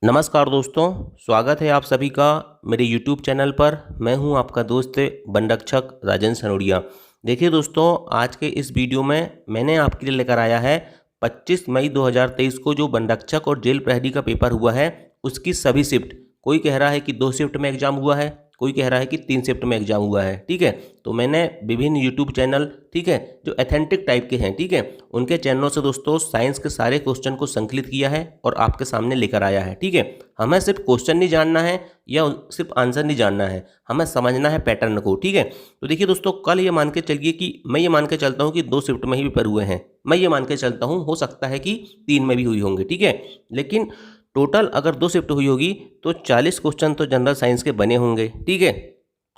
नमस्कार दोस्तों, स्वागत है आप सभी का मेरे YouTube चैनल पर। मैं हूं आपका दोस्त वनरक्षक राजेंद्र सनोडिया। देखिए दोस्तों, आज के इस वीडियो में मैंने आपके लिए लेकर आया है 25 मई 2023 को जो वनरक्षक और जेल प्रहरी का पेपर हुआ है उसकी सभी शिफ्ट। कोई कह रहा है कि 2 शिफ्ट में एग्जाम हुआ है, कोई कह रहा है कि 3 शिफ्ट में एग्जाम हुआ है। ठीक है, तो मैंने विभिन्न यूट्यूब चैनल, ठीक है, जो एथेंटिक टाइप के हैं, ठीक है, उनके चैनलों से दोस्तों साइंस के सारे क्वेश्चन को संकलित किया है और आपके सामने लेकर आया है। ठीक है, हमें सिर्फ क्वेश्चन नहीं जानना है या सिर्फ आंसर नहीं जानना है, हमें समझना है पैटर्न को। ठीक है, तो देखिए दोस्तों, कल ये मान के चलिए कि मैं ये मान के चलता हूँ कि 2 शिफ्ट में ही पेपर हुए हैं। मैं ये मान के चलता हूँ, हो सकता है कि 3 में भी हुई होंगे। ठीक है, लेकिन टोटल अगर 2 शिफ्ट हुई होगी तो 40 क्वेश्चन तो जनरल साइंस के बने होंगे। ठीक है,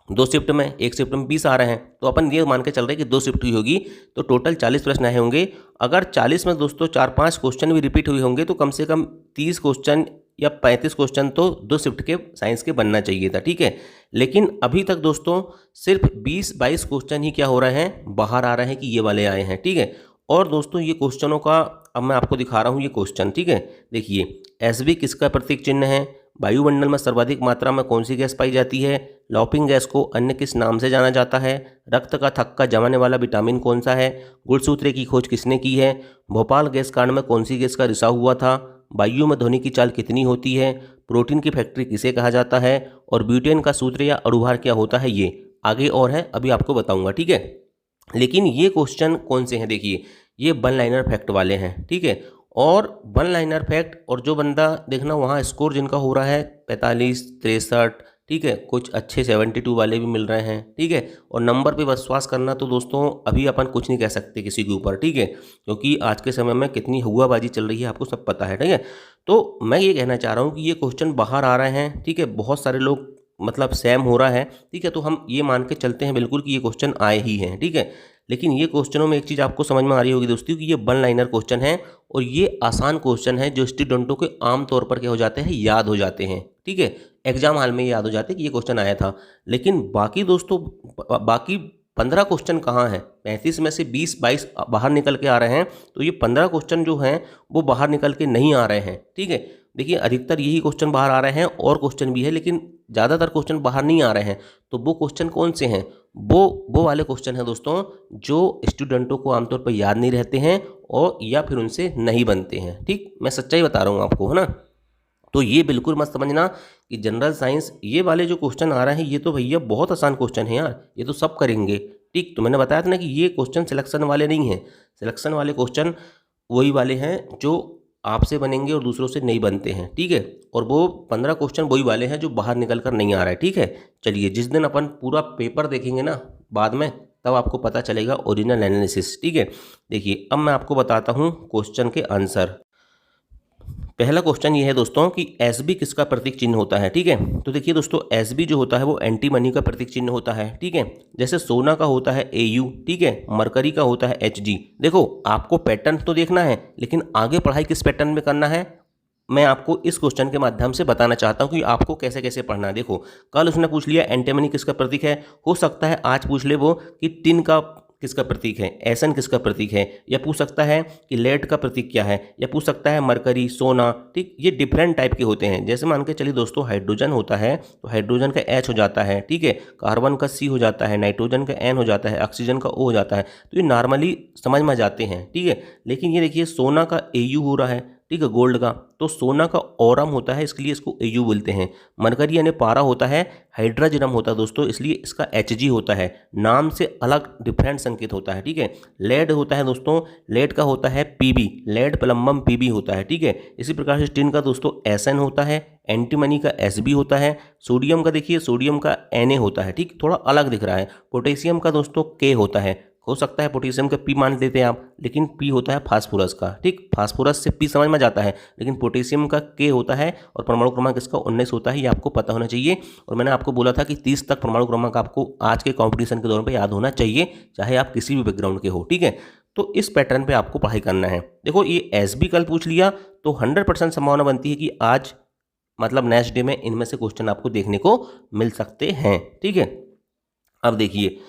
2 शिफ्ट में, 1 शिफ्ट में 20 आ रहे हैं, तो अपन ये मान के चल रहे हैं कि 2 शिफ्ट हुई होगी तो टोटल 40 प्रश्न आए होंगे। अगर 40 में दोस्तों 4-5 क्वेश्चन भी रिपीट हुए होंगे तो कम से कम 30 क्वेश्चन या 35 क्वेश्चन तो 2 शिफ्ट के साइंस के बनना चाहिए था। ठीक है, लेकिन अभी तक दोस्तों सिर्फ 20-22 क्वेश्चन ही क्या हो रहे हैं, बाहर आ रहे हैं कि ये वाले आए हैं। ठीक है, और दोस्तों ये क्वेश्चनों का अब मैं आपको दिखा रहा हूँ ये क्वेश्चन। ठीक है, देखिए, एसबी किसका प्रतीक चिन्ह है, वायुमंडल में सर्वाधिक मात्रा में कौन सी गैस पाई जाती है, लॉपिंग गैस को अन्य किस नाम से जाना जाता है, रक्त का थक्का जमाने वाला विटामिन कौन सा है, गुणसूत्र की खोज किसने की है, भोपाल गैस कांड में कौन सी गैस का रिसाव हुआ था, वायु में ध्वनि की चाल कितनी होती है, प्रोटीन की फैक्ट्री किसे कहा जाता है, और ब्यूटेन का सूत्र या अणुभार क्या होता है। ये आगे और है, अभी आपको बताऊंगा। ठीक है, लेकिन ये क्वेश्चन कौन से हैं, देखिए, ये वन लाइनर फैक्ट वाले हैं। ठीक है, और वन लाइनर फैक्ट, और जो बंदा देखना वहाँ स्कोर जिनका हो रहा है 45, 63, ठीक है, कुछ अच्छे 72 वाले भी मिल रहे हैं। ठीक है, और नंबर पे विश्वास करना तो दोस्तों अभी अपन कुछ नहीं कह सकते किसी के ऊपर। ठीक है, क्योंकि आज के समय में कितनी हुआबाजी चल रही है आपको सब पता है। ठीक है, तो मैं ये कहना चाह रहा हूँ कि ये क्वेश्चन बाहर आ रहे हैं। ठीक है, बहुत सारे लोग मतलब सैम हो रहा है। ठीक है, तो हम ये मान के चलते हैं बिल्कुल कि ये क्वेश्चन आए ही हैं। ठीक है, लेकिन ये क्वेश्चनों में एक चीज़ आपको समझ में आ रही होगी दोस्तों कि ये वन लाइनर क्वेश्चन है और ये आसान क्वेश्चन है जो स्टूडेंटों के आम तौर पर क्या हो जाते हैं, याद हो जाते हैं। ठीक है, एग्जाम हॉल में याद हो जाते हैं कि ये क्वेश्चन आया था। लेकिन बाकी दोस्तों बाकी 15 क्वेश्चन कहाँ हैं, 35 में से 20-22 बाहर निकल के आ रहे हैं, तो ये 15 क्वेश्चन जो हैं वो बाहर निकल के नहीं आ रहे हैं। ठीक है, देखिए, अधिकतर यही क्वेश्चन बाहर आ रहे हैं, और क्वेश्चन भी है लेकिन ज़्यादातर क्वेश्चन बाहर नहीं आ रहे हैं। तो वो क्वेश्चन कौन से हैं, वो वाले क्वेश्चन हैं दोस्तों जो स्टूडेंटों को आमतौर पर याद नहीं रहते हैं और या फिर उनसे नहीं बनते हैं। ठीक, मैं सच्चाई बता रहा हूँ आपको, है ना। तो ये बिल्कुल मत समझना कि जनरल साइंस ये वाले जो क्वेश्चन आ रहे हैं ये तो भैया बहुत आसान क्वेश्चन है यार, ये तो सब करेंगे। ठीक, तो मैंने बताया था ना कि ये क्वेश्चन सिलेक्शन वाले नहीं हैं। सिलेक्शन वाले क्वेश्चन वही वाले हैं जो आपसे बनेंगे और दूसरों से नहीं बनते हैं। ठीक है, और वो 15 क्वेश्चन वही वाले हैं जो बाहर निकल कर नहीं आ रहा है। ठीक है, चलिए, जिस दिन अपन पूरा पेपर देखेंगे ना बाद में, तब आपको पता चलेगा ओरिजिनल एनालिसिस। ठीक है, देखिए, अब मैं आपको बताता हूँ क्वेश्चन के आंसर। पहला क्वेश्चन ये है दोस्तों कि एसबी किसका प्रतीक चिन्ह होता है। ठीक है, तो देखिए दोस्तों, एसबी जो होता है वो एंटी मनी का प्रतीक चिन्ह होता है। ठीक है, जैसे सोना का होता है एयू, ठीक है, मरकरी का होता है एचजी। देखो, आपको पैटर्न तो देखना है लेकिन आगे पढ़ाई किस पैटर्न में करना है मैं आपको इस क्वेश्चन के माध्यम से बताना चाहता हूँ कि आपको कैसे कैसे पढ़ना है। देखो, कल उसने पूछ लिया एंटीमनी किसका प्रतीक है, हो सकता है आज पूछ ले वो कि टिन का किसका प्रतीक है, एसन किसका प्रतीक है, या पूछ सकता है कि लेड का प्रतीक क्या है, या पूछ सकता है मरकरी, सोना। ठीक, ये डिफरेंट टाइप के होते हैं। जैसे मान के चलिए दोस्तों, हाइड्रोजन होता है तो हाइड्रोजन का एच हो जाता है। ठीक है, कार्बन का सी हो जाता है, नाइट्रोजन का एन हो जाता है, ऑक्सीजन का ओ हो जाता है। तो ये नॉर्मली समझ में जाते हैं। ठीक है, लेकिन ये देखिए, सोना का एयू हो रहा है, ठीक है, गोल्ड का, तो सोना का ओरम होता है इसके लिए इसको एयू बोलते हैं। मरकरी यानी पारा होता है, हाइड्रोजन होता है दोस्तों, इसलिए इसका एचजी होता है, नाम से अलग डिफरेंट संकेत होता है। ठीक है, लेड होता है दोस्तों, लेड का होता है पीबी, लेड प्लम्बम पीबी होता है। ठीक है, इसी प्रकार से टिन का दोस्तों एसएन होता है, एंटीमनी का एसबी होता है, सोडियम का देखिए, सोडियम का एनए होता है। ठीक, थोड़ा अलग दिख रहा है। पोटेशियम का दोस्तों के होता है, हो सकता है पोटेशियम का पी मान देते हैं आप, लेकिन पी होता है फास्फोरस का। ठीक, फास्फोरस से पी समझ में जाता है, लेकिन पोटेशियम का के होता है, और परमाणु क्रमांक इसका 19 होता है, ये आपको पता होना चाहिए। और मैंने आपको बोला था कि 30 तक परमाणु क्रमांक आपको आज के कंपटीशन के दौरान पे याद होना चाहिए, चाहे आप किसी भी बैकग्राउंड के हो। ठीक है, तो इस पैटर्न पे आपको पढ़ाई करना है। देखो, ये एसबी कल पूछ लिया तो 100% संभावना बनती है कि आज मतलब नेक्स्ट डे में इनमें से क्वेश्चन आपको देखने को मिल सकते हैं। ठीक है, अब देखिए,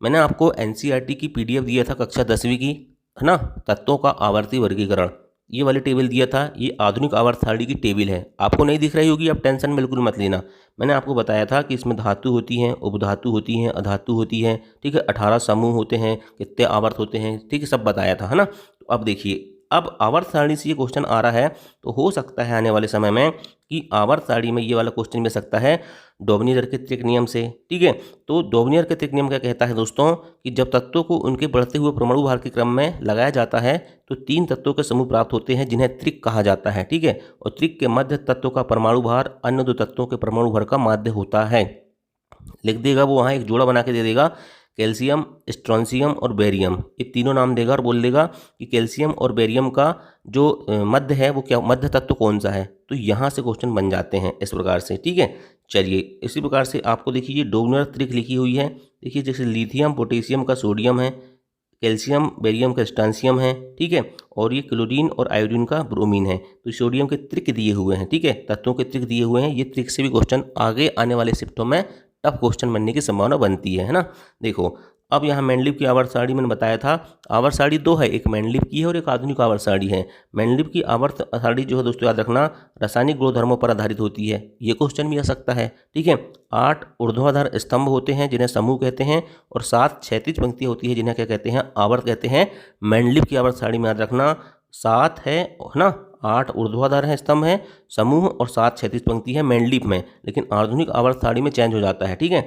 मैंने आपको एनसीईआरटी की पीडीएफ दिया था कक्षा 10वीं की, है ना, तत्वों का आवर्ती वर्गीकरण। ये वाली टेबल दिया था, ये आधुनिक आवर्त सारणी की टेबल है। आपको नहीं दिख रही होगी, आप टेंशन बिल्कुल मत लेना। मैंने आपको बताया था कि इसमें धातु होती हैं, उपधातु होती हैं, अधातु होती हैं, ठीक है। 18 समूह होते हैं, कितने आवर्त होते हैं, ठीक है, सब बताया था, है ना। तो अब देखिए, अब आवर्त सारणी से ये क्वेश्चन आ रहा है, तो हो सकता है आने वाले समय में कि आवर्त सारणी में ये वाला क्वेश्चन मिल सकता है डोबनियर के त्रिक नियम से, ठीक है। तो डोबनियर के त्रिक नियम क्या कहता है दोस्तों, कि जब तत्वों को उनके बढ़ते हुए परमाणु भार के क्रम में लगाया जाता है तो 3 तत्वों के समूह प्राप्त होते हैं जिन्हें त्रिक कहा जाता है, ठीक है। और त्रिक के मध्य तत्व का परमाणु भार अन्य 2 तत्वों के परमाणु भार का माध्य होता है। लिख देगा वो, वहाँ एक जोड़ा बना के दे देगा, कैल्शियम, स्ट्रोंशियम और बेरियम, ये तीनों नाम देगा और बोल देगा कि कैल्शियम और बेरियम का जो मध्य है वो क्या, मध्य तत्व कौन सा है। तो यहाँ से क्वेश्चन बन जाते हैं इस प्रकार से, ठीक है। चलिए, इसी प्रकार से आपको देखिए ये डोबनियर त्रिक लिखी हुई है। देखिए, जैसे लिथियम पोटेशियम का सोडियम है, कैल्शियम बेरियम का स्ट्रोंशियम है, ठीक है, और ये क्लोरीन और आयोडीन का ब्रोमीन है। तो सोडियम के त्रिक दिए हुए हैं, ठीक है, तत्वों के त्रिक दिए हुए हैं। ये त्रिक से भी क्वेश्चन आगे आने वाले शिफ्टों में टफ क्वेश्चन बनने की संभावना बनती है ना। देखो, अब यहाँ मेंडलीव की आवर्त सारणी मैंने बताया था, आवर्त सारणी 2 है, एक मेंडलीव की है और एक आधुनिक आवर्त सारणी है। मेंडलीव की आवर्त सारणी जो है दोस्तों, याद रखना, रासायनिक गुणधर्मों पर आधारित होती है। ये क्वेश्चन भी आ सकता है, ठीक है। 8 ऊर्ध्वाधर स्तंभ होते हैं जिन्हें समूह कहते हैं, और 7 क्षैतिज पंक्तियाँ होती है जिन्हें क्या कहते हैं, आवर्त कहते हैं। मेंडलीव की आवर्त सारणी में याद रखना 7 है ना, 8 ऊर्ध्वाधर है, स्तंभ है, समूह, और 7 क्षैतिज पंक्ति है मेंडलीव में, लेकिन आधुनिक आवर्त सारणी में चेंज हो जाता है, ठीक है।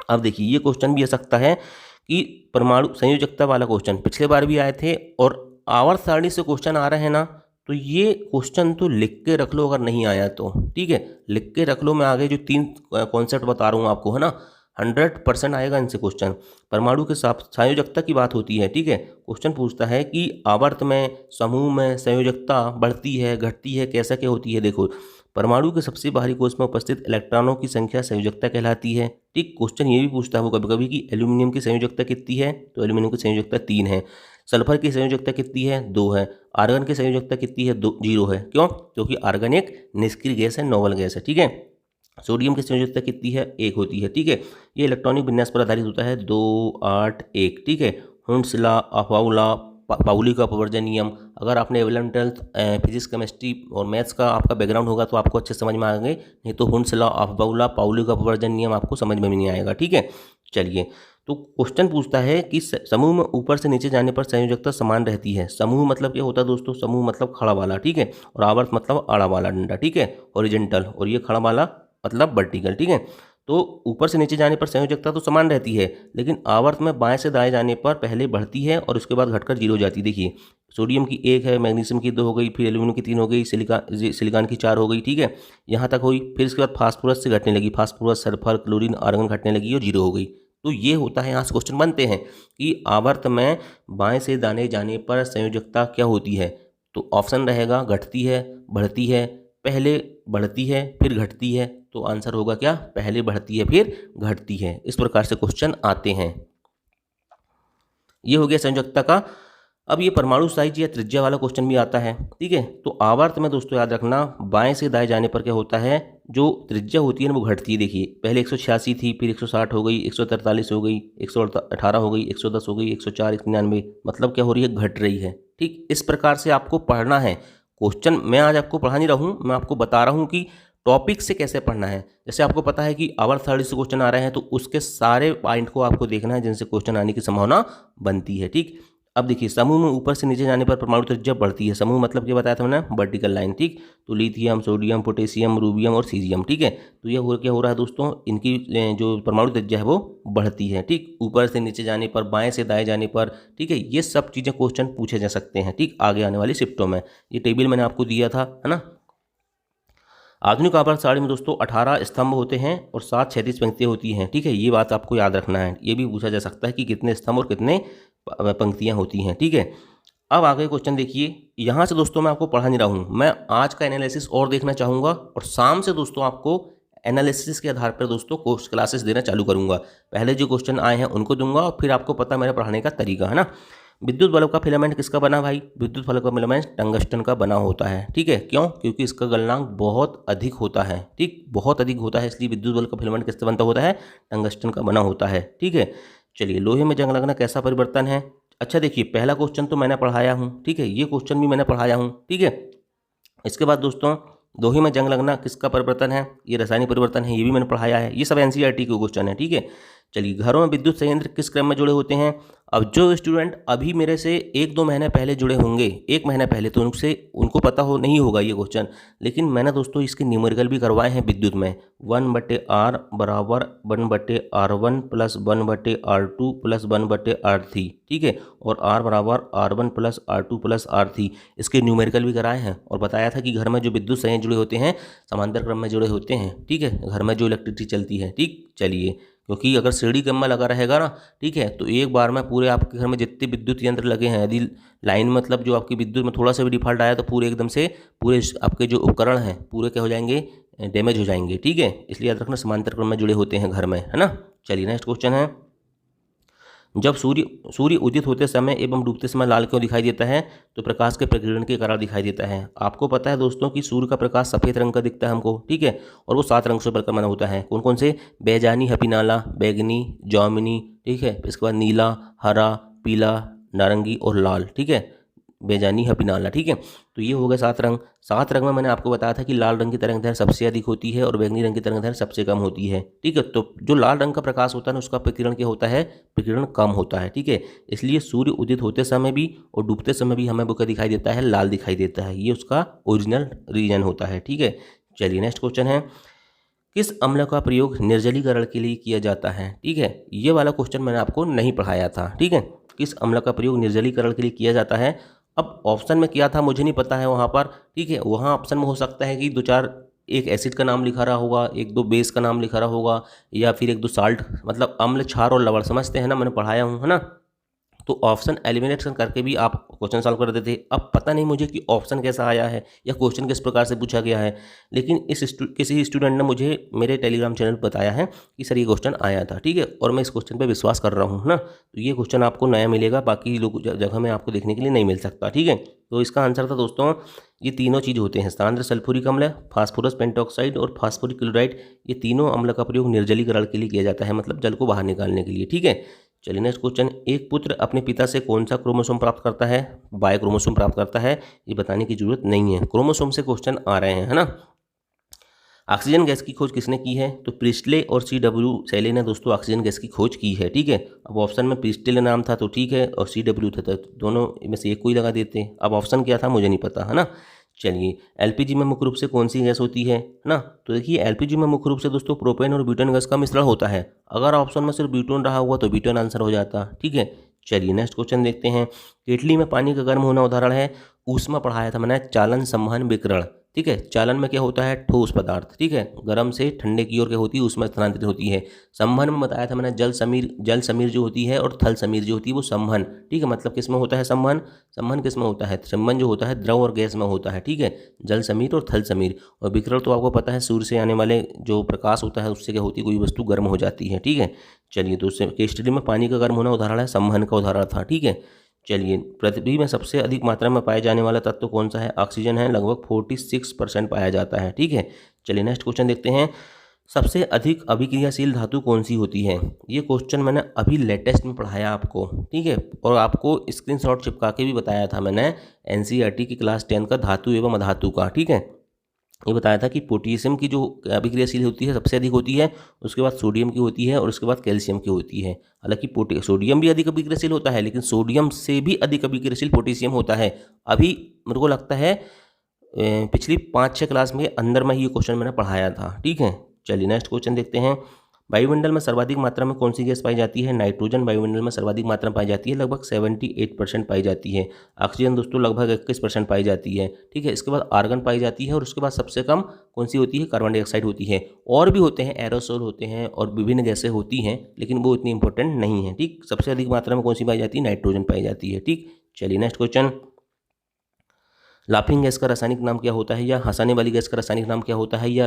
अब देखिए, ये क्वेश्चन भी आ सकता है कि परमाणु संयोजकता वाला क्वेश्चन पिछले बार भी आए थे, और आवर्त सारणी से क्वेश्चन आ रहे हैं ना, तो ये क्वेश्चन तो लिख के रख लो अगर नहीं आया तो, ठीक है, लिख के रख लो। मैं आगे जो 3 कॉन्सेप्ट बता रहा हूँ आपको, है ना, 100% आएगा इनसे क्वेश्चन। परमाणु के साथ संयोजकता की बात होती है, ठीक है। क्वेश्चन पूछता है कि आवर्त में, समूह में संयोजकता बढ़ती है, घटती है, कैसा क्या होती है। देखो, परमाणु के सबसे बाहरी कोश में उपस्थित इलेक्ट्रॉनों की संख्या संयोजकता कहलाती है, ठीक। क्वेश्चन ये भी पूछता है वो कभी कभी कि एल्यूमिनियम की संयोजकता कितनी है, तो एल्यूमिनियम की संयोजकता 3 है। सल्फर की संयोजकता कितनी है, 2 है। आर्गन की संयोजकता कितनी है, 0 है। क्यों? क्योंकि आर्गन एक निष्क्रिय गैस है, नोबल गैस है, ठीक है। सोडियम की संयोजकता कितनी है, 1 होती है, ठीक है। ये इलेक्ट्रॉनिक विन्यास पर आधारित होता है, 2 8 1, ठीक है। हुंड्स लॉ, अफबाउ पाउली का अपवर्जन नियम, अगर आपने 11th 12th फिजिक्स केमिस्ट्री और मैथ्स का आपका बैकग्राउंड होगा तो आपको अच्छे समझ में आएंगे, नहीं तो Hund's law, Aufbau law, Pauli का अपवर्जन नियम आपको समझ में भी नहीं आएगा, ठीक है। चलिए, तो क्वेश्चन पूछता है कि समूह में ऊपर से नीचे जाने पर संयोजकता समान रहती है। समूह मतलब क्या होता है दोस्तों, समूह मतलब खड़ा वाला, ठीक है, और आवर्त मतलब आड़ा वाला डंडा, ठीक है, हॉरिजॉन्टल, और ये खड़ा वाला मतलब वर्टिकल, ठीक है। तो ऊपर से नीचे जाने पर संयोजकता तो समान रहती है, लेकिन आवर्त में बाएं से दाएं जाने पर पहले बढ़ती है और उसके बाद घटकर 0 हो जाती है। देखिए, सोडियम की 1 है, मैग्नीशियम की 2 हो गई, फिर एल्यूमिनियम की 3 हो गई, सिलिकॉन की 4 हो गई, ठीक है, यहाँ तक हुई। फिर इसके बाद फास्फोरस से घटने लगी, फास्फोरस, सल्फर, क्लोरीन, आर्गन घटने लगी और 0 हो गई। तो ये होता है, यहाँ से क्वेश्चन बनते हैं कि आवर्त में बाएं से दाएं जाने पर संयोजकता क्या होती है। तो ऑप्शन रहेगा घटती है, बढ़ती है, पहले बढ़ती है फिर घटती है। तो आंसर होगा क्या, पहले बढ़ती है फिर घटती है। इस प्रकार से क्वेश्चन आते हैं। ये हो गया संयोजकता का। अब ये परमाणु साइज या त्रिज्या वाला क्वेश्चन भी आता है, ठीक है। तो आवर्त में दोस्तों याद रखना, बाएं से दाएं जाने पर क्या होता है, जो त्रिज्या होती है ना वो घटती है। देखिए, पहले 186 थी, फिर 160 हो गई, 143 हो गई, 118 हो गई, 110 हो गई, 104, 199, मतलब क्या हो रही है, घट रही है, ठीक। इस प्रकार से आपको पढ़ना है क्वेश्चन। मैं आज आपको पढ़ा नहीं रहा हूँ, मैं आपको बता रहा हूँ कि टॉपिक से कैसे पढ़ना है। जैसे आपको पता है कि आवर्त सारणी से क्वेश्चन आ रहे हैं, तो उसके सारे पॉइंट को आपको देखना है जिनसे क्वेश्चन आने की संभावना बनती है, ठीक। अब देखिए, समूह में ऊपर से नीचे जाने पर परमाणु त्रिज्या बढ़ती है। समूह मतलब क्या बताया था मैंने, वर्टिकल लाइन, ठीक। तो लिथियम, सोडियम, पोटेशियम, रूबियम और सीजियम, ठीक है। तो ये क्या हो रहा है दोस्तों, इनकी जो परमाणु त्रिज्या है वो बढ़ती है, ठीक। ऊपर से नीचे जाने पर, बाएं से दाएं जाने पर, ठीक है। ये सब चीज़ें क्वेश्चन पूछे जा सकते हैं, ठीक, आगे आने वाली शिफ्टों में। ये टेबल मैंने आपको दिया था, है ना। आधुनिक आवर्त सारणी में दोस्तों 18 स्तंभ होते हैं और 7 क्षैतिज पंक्तियाँ होती हैं, ठीक है। ये बात आपको याद रखना है। ये भी पूछा जा सकता है कि कितने स्तंभ और कितने पंक्तियाँ होती हैं, ठीक है। अब आगे क्वेश्चन देखिए, यहाँ से दोस्तों मैं आपको पढ़ा नहीं रहा हूँ, मैं आज का एनालिसिस और देखना चाहूँगा, और शाम से दोस्तों आपको एनालिसिस के आधार पर दोस्तों कोर्स क्लासेस देना चालू करूँगा। पहले जो क्वेश्चन आए हैं उनको दूंगा, और फिर आपको पता मेरे पढ़ाने का तरीका, है ना। विद्युत बल्ब का फिलामेंट किसका बना भाई, विद्युत बल्ब का फिलामेंट टंगस्टन का बना होता है, ठीक है। क्यों? क्योंकि इसका गलनांक बहुत अधिक होता है, ठीक, बहुत अधिक होता है, इसलिए विद्युत बल्ब का फिलामेंट किससे बनता होता है, टंगस्टन का बना होता है, ठीक है। चलिए, लोहे में जंग लगना कैसा परिवर्तन है। अच्छा देखिए, पहला क्वेश्चन तो मैंने पढ़ाया हूँ, ठीक है, ये क्वेश्चन भी मैंने पढ़ाया हूँ, ठीक है। इसके बाद दोस्तों दोहे में जंग लगना किसका परिवर्तन है, ये रासायनिक परिवर्तन है, ये भी मैंने पढ़ाया है। ये सब एनसीईआरटी के क्वेश्चन है, ठीक है। चलिए, घरों में विद्युत संयंत्र किस क्रम में जुड़े होते हैं। अब जो स्टूडेंट अभी मेरे से 1-2 महीने पहले जुड़े होंगे, 1 महीने पहले, तो उनको पता हो नहीं होगा ये क्वेश्चन, लेकिन मैंने दोस्तों इसके न्यूमेरिकल भी करवाए हैं विद्युत में। 1/R बराबर 1/R1 plus 1/R2 plus 1/R3, ठीक है, और R बराबर R1 plus R2 plus R3, इसके न्यूमेरिकल भी कराए हैं। और बताया था कि घर में जो विद्युत संयंत्र जुड़े होते हैं समांतर क्रम में जुड़े होते हैं, ठीक है, घर में जो इलेक्ट्रिसिटी चलती है, ठीक। चलिए, क्योंकि अगर सीढ़ी क्रम में लगा रहेगा ना, ठीक है, तो एक बार में पूरे आपके घर में जितने विद्युत यंत्र लगे हैं, यदि लाइन मतलब जो आपकी विद्युत में थोड़ा सा भी डिफॉल्ट आया तो पूरे एकदम से पूरे आपके जो उपकरण हैं पूरे क्या हो जाएंगे, डैमेज हो जाएंगे, ठीक है। इसलिए याद रखना समांतर क्रम में जुड़े होते हैं घर में, है ना। चलिए, नेक्स्ट क्वेश्चन है, जब सूर्य उदित होते समय एवं डूबते समय लाल क्यों दिखाई देता है, तो प्रकाश के प्रकीर्णन के कारण दिखाई देता है। आपको पता है दोस्तों कि सूर्य का प्रकाश सफ़ेद रंग का दिखता है हमको, ठीक है, और वो 7 रंग से बनकर बना होता है। कौन कौन से, बैजानी, हपीनाला, बैगनी, जामुनी, ठीक है, इसके बाद नीला, हरा, पीला, नारंगी और लाल, ठीक है, बेजानी, हपीनाला, ठीक है। तो ये हो गए 7 रंग। 7 रंग में मैंने आपको बताया था कि लाल रंग की तरंगदैर्घ्य सबसे अधिक होती है और बैंगनी रंग की तरंगदैर्घ्य सबसे कम होती है, ठीक है। तो जो लाल रंग का प्रकाश होता है ना, उसका प्रकीर्णन क्या होता है, प्रकीर्णन कम होता है, ठीक है। इसलिए सूर्य उदित होते समय भी और डूबते समय भी हमें वो क्या दिखाई देता है, लाल दिखाई देता है। ये उसका ओरिजिनल रीजन होता है, ठीक है। चलिए, नेक्स्ट क्वेश्चन है, किस अम्ल का प्रयोग निर्जलीकरण के लिए किया जाता है, ठीक है। ये वाला क्वेश्चन मैंने आपको नहीं पढ़ाया था, ठीक है। किस अम्ल का प्रयोग निर्जलीकरण के लिए किया जाता है। अब ऑप्शन में किया था मुझे नहीं पता है वहाँ पर, ठीक है। वहाँ ऑप्शन में हो सकता है कि 2-4 एक एसिड का नाम लिखा रहा होगा, 1-2 बेस का नाम लिखा रहा होगा, या फिर 1-2 साल्ट, मतलब अम्ल, क्षार और लवण, समझते हैं ना, मैंने पढ़ाया हूँ, है ना। तो ऑप्शन एलिमिनेशन करके भी आप क्वेश्चन सॉल्व कर देते। अब पता नहीं मुझे कि ऑप्शन कैसा आया है या क्वेश्चन किस प्रकार से पूछा गया है, लेकिन किसी स्टूडेंट ने मुझे मेरे टेलीग्राम चैनल पर बताया है कि सर ये क्वेश्चन आया था, ठीक है, और मैं इस क्वेश्चन पे विश्वास कर रहा हूँ ना। तो ये क्वेश्चन आपको नया मिलेगा, बाकी लोग जगह में आपको देखने के लिए नहीं मिल सकता, ठीक है। तो इसका आंसर था दोस्तों, ये तीनों चीज़ होते हैं, सांद्र सल्फ्यूरिक अम्ल, फास्फोरस पेंटॉक्साइड और फास्फोरिक क्लोराइड। ये तीनों अम्ल का प्रयोग निर्जलीकरण के लिए किया जाता है, मतलब जल को बाहर निकालने के लिए, ठीक है। चलिए, नेक्स्ट क्वेश्चन, एक पुत्र अपने पिता से कौन सा क्रोमोसोम प्राप्त करता है, बाय क्रोमोसोम प्राप्त करता है। ये बताने की जरूरत नहीं है, क्रोमोसोम से क्वेश्चन आ रहे हैं, है ना। ऑक्सीजन गैस की खोज किसने की है, तो प्रिस्टले और CW सेले ने दोस्तों ऑक्सीजन गैस की खोज की है, ठीक है। अब ऑप्शन में प्रिस्टले नाम था तो ठीक है, और CW था, तो दोनों में से एक कोई लगा देते। अब ऑप्शन क्या था मुझे नहीं पता, है ना। चलिए, एलपीजी में मुख्य रूप से कौन सी गैस होती है ना, तो देखिए एलपीजी में मुख्य रूप से दोस्तों प्रोपेन और ब्यूटेन गैस का मिश्रण होता है। अगर ऑप्शन में सिर्फ ब्यूटेन रहा हुआ तो ब्यूटेन आंसर हो जाता, ठीक है। चलिए, नेक्स्ट क्वेश्चन देखते हैं, केटली में पानी का गर्म होना उदाहरण है, ऊष्मा पढ़ाया था मैंने, चालन, संवहन, विकिरण, ठीक है। चालन में क्या होता है, ठोस पदार्थ, ठीक है, गर्म से ठंडे की ओर क्या होती है, ऊष्मा स्थानांतरित होती है। संवहन में बताया था मैंने, जल समीर जो होती है और थल समीर जो होती है वो संवहन, ठीक है, मतलब किस में होता है संवहन, संवहन किस में होता है, संवहन जो होता है द्रव और गैस में होता है, ठीक है, जल समीर और थल समीर। और विकिरण तो आपको पता है, सूर्य से आने वाले जो प्रकाश होता है उससे क्या होती है, कोई वस्तु गर्म हो जाती है, ठीक है। चलिए, तो उससे केस्टडी में पानी का गर्म होना उदाहरण है, संवहन का उदाहरण था, ठीक है। चलिए, पृथ्वी में सबसे अधिक मात्रा में पाए जाने वाला तत्व कौन सा है, ऑक्सीजन है, लगभग 46% पाया जाता है, ठीक है। चलिए, नेक्स्ट क्वेश्चन देखते हैं, सबसे अधिक अभिक्रियाशील धातु कौन सी होती है। ये क्वेश्चन मैंने अभी लेटेस्ट में पढ़ाया आपको, ठीक है, और आपको स्क्रीनशॉट चिपका के भी बताया था मैंने एनसीईआरटी की क्लास 10 का धातु एवं अधातु का, ठीक है। ये बताया था कि पोटेशियम की जो अभिक्रियाशील होती है सबसे अधिक होती है, उसके बाद सोडियम की होती है और उसके बाद कैल्शियम की होती है। हालांकि सोडियम भी अधिक अभिक्रियाशील होता है, लेकिन सोडियम से भी अधिक अभिक्रियाशील पोटेशियम होता है। अभी मेरे को लगता है पिछली 5-6 क्लास में अंदर में ये क्वेश्चन मैंने पढ़ाया था, ठीक है। चलिए, नेक्स्ट क्वेश्चन देखते हैं, वायुमंडल में सर्वाधिक मात्रा में कौन सी गैस पाई जाती है, नाइट्रोजन वायुमंडल में सर्वाधिक मात्रा में पाई जाती है, लगभग 78% पाई जाती है। ऑक्सीजन दोस्तों लगभग 21% पाई जाती है, ठीक है। इसके बाद आर्गन पाई जाती है और उसके बाद सबसे कम कौन सी होती है, कार्बन डाइऑक्साइड होती है। और भी होते हैं, एरोसोल होते हैं और विभिन्न गैसें होती हैं, लेकिन वो इतनी इंपॉर्टेंट नहीं है, ठीक। सबसे अधिक मात्रा में कौन सी पाई जाती है, नाइट्रोजन पाई जाती है, ठीक। चलिए, नेक्स्ट क्वेश्चन, लाफिंग गैस का रासायनिक नाम क्या होता है, या हंसाने वाली गैस का रासायनिक नाम क्या होता है, या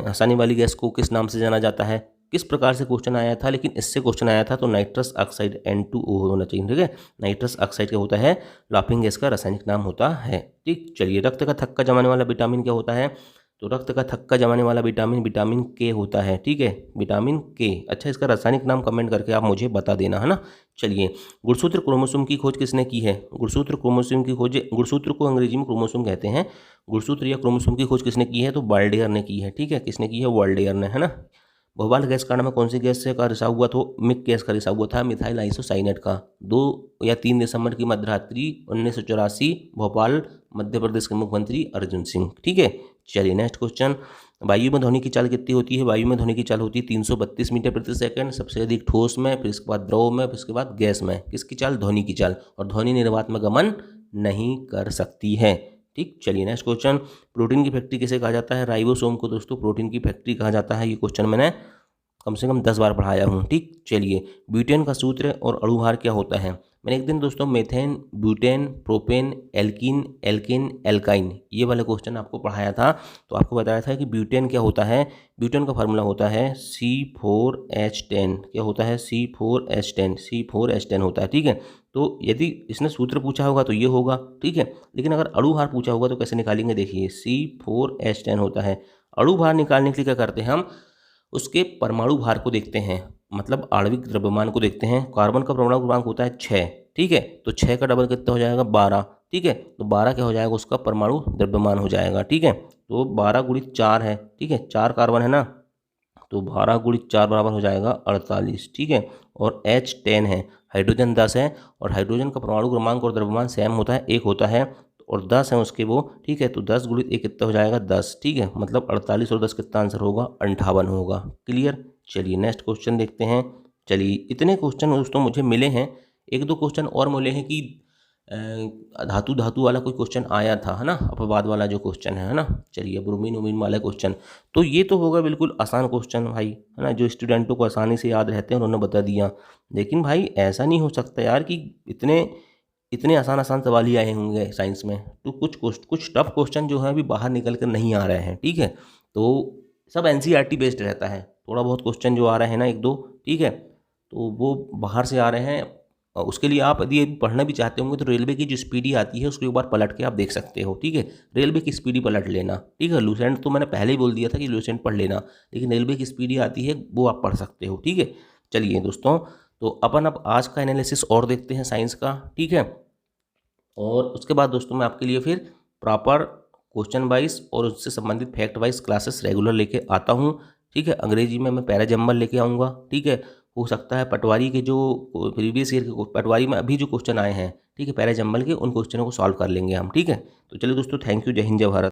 हंसाने वाली गैस को किस नाम से जाना जाता है। किस प्रकार से क्वेश्चन आया था, लेकिन इससे क्वेश्चन आया था तो नाइट्रस ऑक्साइड N2O होना चाहिए, ठीक है। नाइट्रस ऑक्साइड क्या होता है, लाफिंग गैस का रासायनिक नाम होता है, ठीक। चलिए, रक्त का थक्का जमाने वाला विटामिन क्या होता है, तो रक्त का थक्का जमाने वाला विटामिन विटामिन के होता है, ठीक है, विटामिन के। अच्छा, इसका रासायनिक नाम कमेंट करके आप मुझे बता देना, है ना। चलिए, गुणसूत्र क्रोमोसोम की खोज किसने की है? गुणसूत्र क्रोमोसोम की खोज, गुणसूत्र को अंग्रेजी में क्रोमोसोम कहते हैं। गुणसूत्र या क्रोमोसोम की खोज किसने की है? तो वाल्डेयर ने की है, ठीक है। किसने की है? वाल्डेयर ने, है ना। भोपाल गैस कांड में कौन सी गैस से का रिसाव हुआ? तो मिक गैस का रिसाव हुआ था, मिथाइल आइसोसाइनेट का। 2 या 3 दिसंबर की मध्यरात्रि 1984, भोपाल, मध्य प्रदेश के मुख्यमंत्री अर्जुन सिंह, ठीक है। चलिए नेक्स्ट क्वेश्चन, वायु में ध्वनि की चाल कितनी होती है? वायु में ध्वनि की चाल होती है 332 मीटर प्रति सेकंड, सबसे अधिक ठोस में, फिर इसके बाद द्रव में, फिर इसके बाद गैस में। किसकी चाल? ध्वनि की चाल। और ध्वनि निर्वात में गमन नहीं कर सकती है, ठीक। चलिए नेक्स्ट क्वेश्चन, प्रोटीन की फैक्ट्री किसे कहा जाता है? राइबोसोम को दोस्तों प्रोटीन की फैक्ट्री कहा जाता है। ये क्वेश्चन मैंने कम से कम 10 बार पढ़ाया हूँ, ठीक। चलिए, ब्यूटेन का सूत्र और अणुभार क्या होता है? मैंने एक दिन दोस्तों methane, butane, propane, alkene, alkane, alkyne, ये वाले क्वेश्चन आपको पढ़ाया था। तो आपको बताया था कि ब्यूटेन क्या होता है। ब्यूटेन का फार्मूला होता है C4H10। क्या होता है? C4H10, C4H10 होता है, ठीक है। तो यदि इसने सूत्र पूछा होगा तो ये होगा, ठीक है। लेकिन अगर अणुभार पूछा होगा तो कैसे निकालेंगे? देखिए, C4H10 होता है। अणुभार निकालने के लिए क्या करते हैं हम? उसके परमाणु भार को देखते हैं, मतलब आणविक द्रव्यमान को देखते हैं। कार्बन का परमाणु क्रमांक होता है 6, ठीक है। तो 6 का डबल कितना हो जाएगा? 12, ठीक है। तो 12 क्या हो जाएगा? उसका परमाणु द्रव्यमान हो जाएगा, ठीक है। तो 12 गुणित 4 है, ठीक है, 4 कार्बन है ना, तो 12 गुणित 4 बराबर हो जाएगा 48, ठीक है। और H10 है, हाइड्रोजन 10 है, और हाइड्रोजन का परमाणु क्रमांक और द्रव्यमान सेम होता है, 1 होता है, और 10 है उसके वो, ठीक है। तो 10 गुणित 1 कितना हो जाएगा? 10, ठीक है। मतलब 48 और 10 कितना आंसर होगा? 58 होगा। क्लियर। चलिए नेक्स्ट क्वेश्चन देखते हैं। चलिए, इतने क्वेश्चन दोस्तों मुझे मिले हैं। एक दो क्वेश्चन और मिले हैं कि धातु धातु वाला कोई क्वेश्चन आया था, है ना, अपवाद वाला जो क्वेश्चन है ना। चलिए, ब्रोमीन उमीन वाला क्वेश्चन, तो ये तो होगा बिल्कुल आसान क्वेश्चन भाई, है ना, जो स्टूडेंटों को आसानी से याद रहते हैं, उन्होंने बता दिया। लेकिन भाई ऐसा नहीं हो सकता यार कि इतने इतने आसान आसान सवाल ही आए होंगे साइंस में। तो कुछ टफ क्वेश्चन जो है अभी बाहर निकल कर नहीं आ रहे हैं, ठीक है। तो सब NCERT बेस्ड रहता है। थोड़ा बहुत क्वेश्चन जो आ रहे हैं ना, एक दो, ठीक है, तो वो बाहर से आ रहे हैं। उसके लिए आप यदि पढ़ना भी चाहते होंगे तो रेलवे की जो स्पीडी आती है उसको एक बार पलट के आप देख सकते हो, ठीक है। रेलवे की स्पीडी पलट लेना, ठीक है। लूसेंट तो मैंने पहले ही बोल दिया था कि लूसेंट पढ़ लेना, लेकिन रेलवे की स्पीडी आती है वो आप पढ़ सकते हो, ठीक है। चलिए दोस्तों, तो अपन अब आज का एनालिसिस और देखते हैं साइंस का, ठीक है। और उसके बाद दोस्तों मैं आपके लिए फिर प्रॉपर क्वेश्चन वाइज और उससे संबंधित फैक्ट वाइज क्लासेस रेगुलर लेके आता हूँ, ठीक है। अंग्रेजी में मैं पैराजम्बल लेके आऊँगा, ठीक है। हो सकता है पटवारी के जो प्रीवियस ईयर के पटवारी में अभी जो क्वेश्चन आए हैं, ठीक है, पैराजम्बल के, उन क्वेश्चनों को सॉल्व कर लेंगे हम, ठीक है। तो चलिए दोस्तों, थैंक यू, जय हिंद, जय भारत।